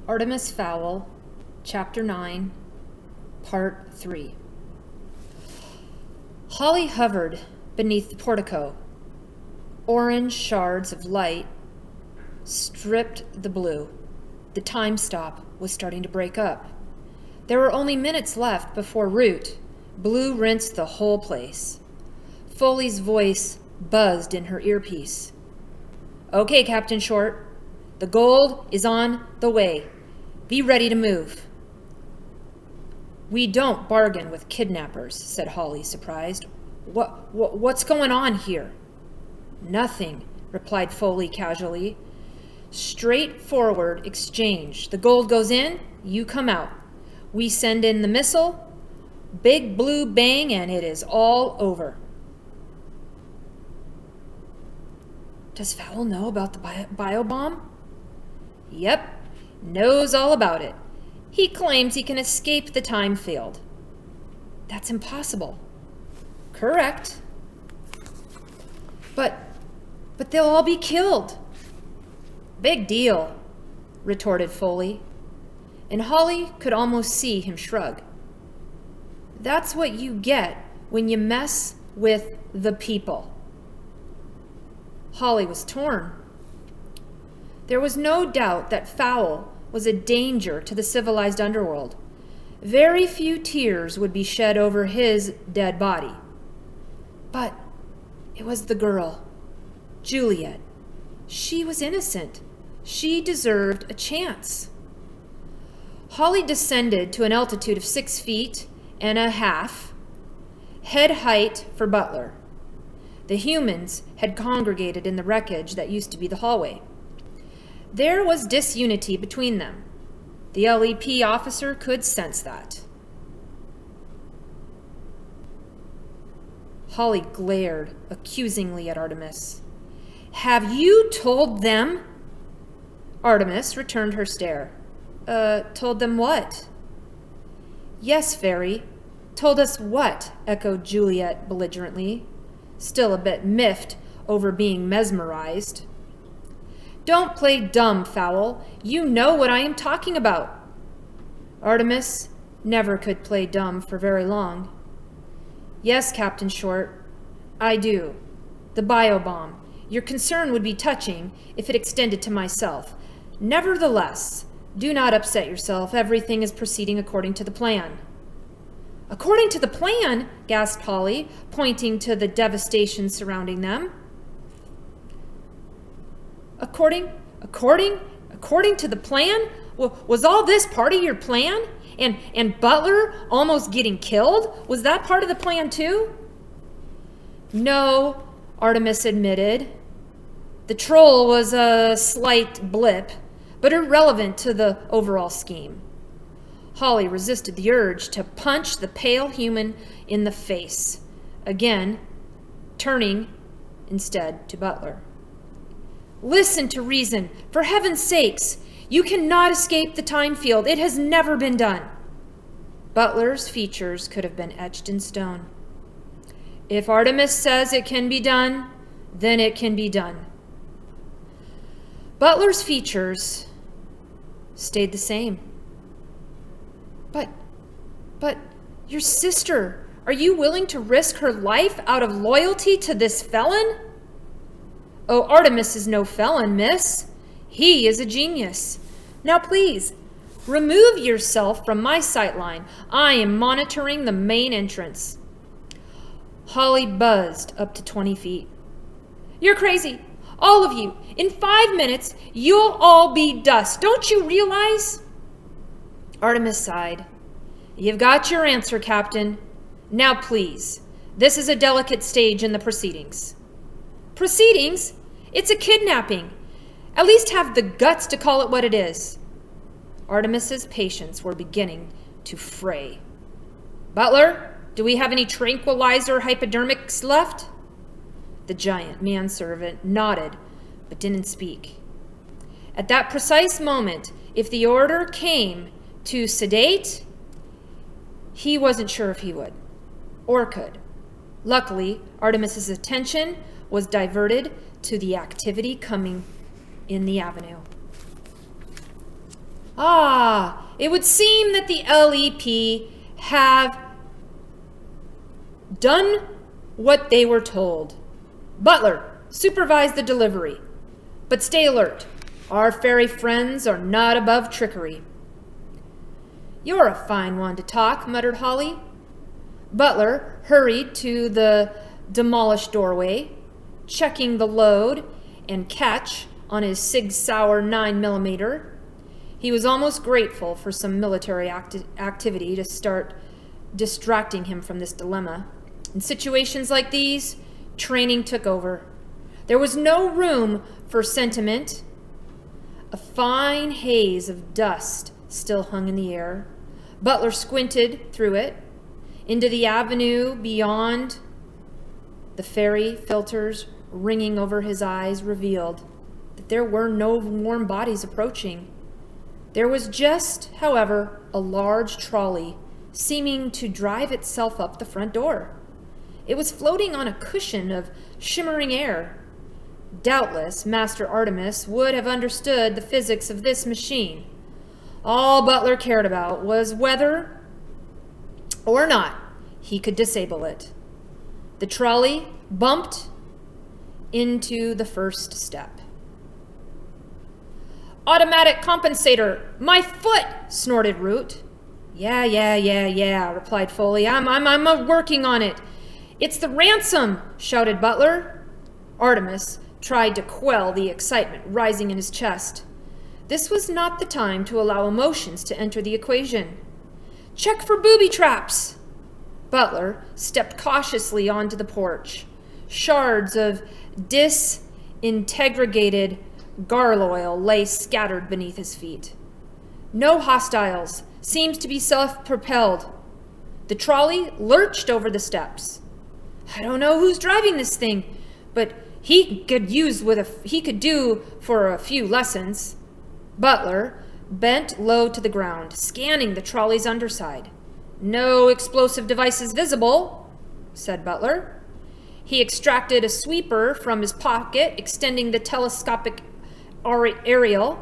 Artemis Fowl, Chapter 9, Part 3. Holly hovered beneath the portico. Orange shards of light stripped the blue. The time stop was starting to break up. There were only minutes left before route. Blue rinsed the whole place. Foley's voice buzzed in her earpiece. "Okay, Captain Short. The gold is on the way. Be ready to move." "We don't bargain with kidnappers," said Holly, surprised. What's going on here?" "Nothing," replied Foley casually. "Straightforward exchange. The gold goes in, you come out. We send in the missile, big blue bang, and it is all over." "Does Fowl know about the biobomb?" "Yep, knows all about it. He claims he can escape the time field." "That's impossible." "Correct." But they'll all be killed." "Big deal," retorted Foley, and Holly could almost see him shrug. "That's what you get when you mess with the people." Holly was torn. There was no doubt that Fowl was a danger to the civilized underworld. Very few tears would be shed over his dead body. But it was the girl, Juliet. She was innocent. She deserved a chance. Holly descended to an altitude of 6.5 feet, head height for Butler. The humans had congregated in the wreckage that used to be the hallway. There was disunity between them. The LEP officer could sense that. Holly glared accusingly at Artemis. "Have you told them?" Artemis returned her stare. Told them what?" "Yes, Fairy. Told us what?" echoed Juliet belligerently, still a bit miffed over being mesmerized. "Don't play dumb, Fowl. You know what I am talking about." Artemis never could play dumb for very long. "Yes, Captain Short, I do. The biobomb. Your concern would be touching if it extended to myself. Nevertheless, do not upset yourself. Everything is proceeding according to the plan." "According to the plan?" gasped Holly, pointing to the devastation surrounding them. According to the plan? Was all this part of your plan? And Butler almost getting killed? Was that part of the plan too? "No," Artemis admitted. "The troll was a slight blip, but irrelevant to the overall scheme." Holly resisted the urge to punch the pale human in the face, again turning instead to Butler. "Listen to reason. For heaven's sakes, you cannot escape the time field. It has never been done." Butler's features could have been etched in stone. "If Artemis says it can be done, then it can be done." Butler's features stayed the same. But your sister, are you willing to risk her life out of loyalty to this felon?" "Oh, Artemis is no felon, miss. He is a genius. Now please, remove yourself from my sightline. I am monitoring the main entrance." Holly buzzed up to 20 feet. "You're crazy. All of you. In 5 minutes, you'll all be dust. Don't you realize?" Artemis sighed. "You've got your answer, Captain. Now please, this is a delicate stage in the proceedings." "Proceedings? It's a kidnapping. At least have the guts to call it what it is." Artemis's patience were beginning to fray. "Butler, do we have any tranquilizer hypodermics left?" The giant manservant nodded, but didn't speak. At that precise moment, if the order came to sedate, he wasn't sure if he would or could. Luckily, Artemis's attention was diverted to the activity coming in the avenue. Ah, it would seem that the LEP have done what they were told. Butler, supervise the delivery. But stay alert. Our fairy friends are not above trickery. You're a fine one to talk, muttered Holly. Butler hurried to the demolished doorway, checking the load and catch on his Sig Sauer 9mm. He was almost grateful for some military activity to start distracting him from this dilemma. In situations like these, training took over. There was no room for sentiment. A fine haze of dust still hung in the air. Butler squinted through it. Into the avenue beyond, the fairy filters ringing over his eyes revealed that there were no warm bodies approaching. There was just, however, a large trolley seeming to drive itself up the front door. It was floating on a cushion of shimmering air. Doubtless, Master Artemis would have understood the physics of this machine. All Butler cared about was whether or not he could disable it. The trolley bumped into the first step. Automatic compensator! My foot! Snorted Root. Yeah, replied Foley. I'm working on it. It's the ransom! Shouted Butler. Artemis tried to quell the excitement rising in his chest. This was not the time to allow emotions to enter the equation. Check for booby traps! Butler stepped cautiously onto the porch. Shards of disintegrated gargoyle lay scattered beneath his feet. No hostiles. Seems to be self-propelled. The trolley lurched over the steps. I don't know who's driving this thing, but he could do for a few lessons. Butler bent low to the ground, scanning the trolley's underside. No explosive devices visible, said Butler. He extracted a sweeper from his pocket, extending the telescopic aerial.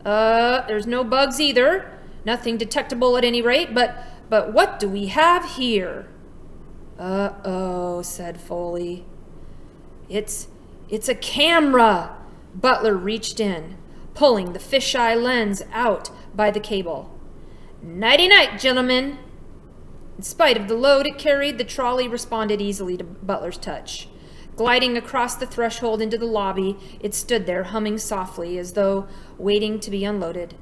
There's no bugs either. Nothing detectable at any rate, but what do we have here? Uh-oh, said Foley. It's a camera. Butler reached in, pulling the fisheye lens out by the cable. Nighty-night, gentlemen. In spite of the load it carried, the trolley responded easily to Butler's touch. Gliding across the threshold into the lobby, it stood there, humming softly, as though waiting to be unloaded.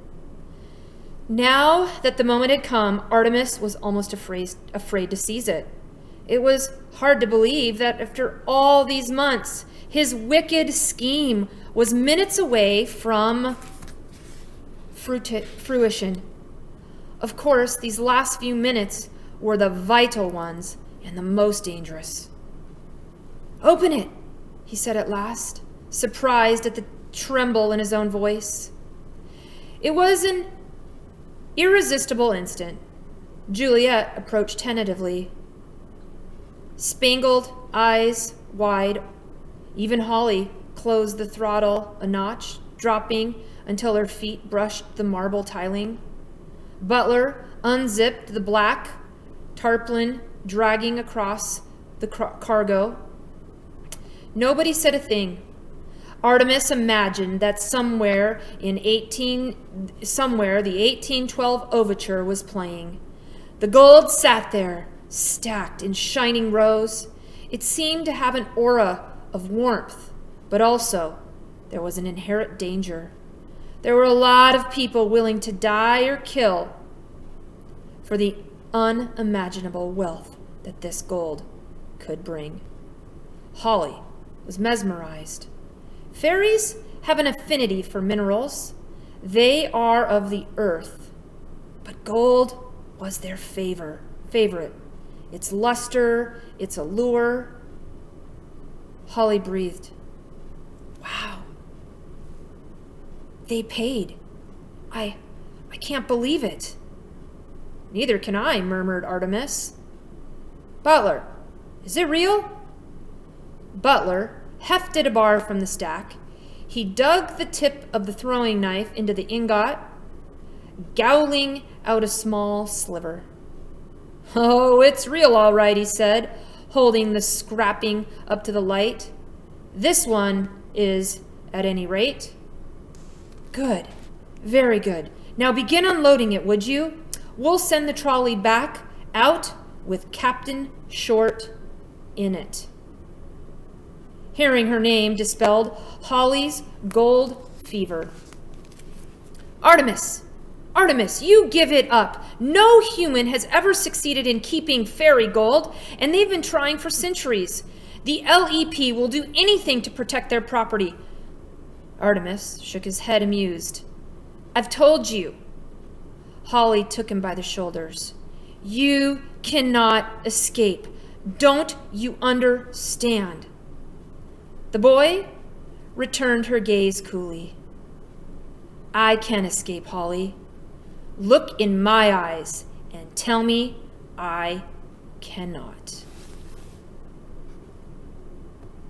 Now that the moment had come, Artemis was almost afraid to seize it. It was hard to believe that after all these months, his wicked scheme was minutes away from fruition. Of course, these last few minutes were the vital ones and the most dangerous. Open it, he said at last, surprised at the tremble in his own voice. It was an irresistible instant. Juliet approached tentatively, spangled eyes wide. Even Holly closed the throttle a notch, dropping until her feet brushed the marble tiling. Butler unzipped the black tarpaulin dragging across the cargo. Nobody said a thing. Artemis imagined that somewhere the 1812 overture was playing. The gold sat there, stacked in shining rows. It seemed to have an aura of warmth, but also there was an inherent danger. There were a lot of people willing to die or kill for the unimaginable wealth that this gold could bring. Holly was mesmerized. Fairies have an affinity for minerals. They are of the earth, but gold was their favorite. Its luster, its allure. Holly breathed. Wow. They paid. I can't believe it. Neither can I, murmured Artemis. Butler, is it real? Butler hefted a bar from the stack. He dug the tip of the throwing knife into the ingot, gowling out a small sliver. "Oh, it's real all right," he said, holding the scrapping up to the light. "This one is, at any rate." "Good. Very good. Now begin unloading it, would you? We'll send the trolley back out with Captain Short in it." Hearing her name dispelled Holly's gold fever. "Artemis! Artemis, you give it up. No human has ever succeeded in keeping fairy gold, and they've been trying for centuries. The LEP will do anything to protect their property." Artemis shook his head, amused. "I've told you." Holly took him by the shoulders. "You cannot escape. Don't you understand?" The boy returned her gaze coolly. "I can escape, Holly. Look in my eyes and tell me I cannot."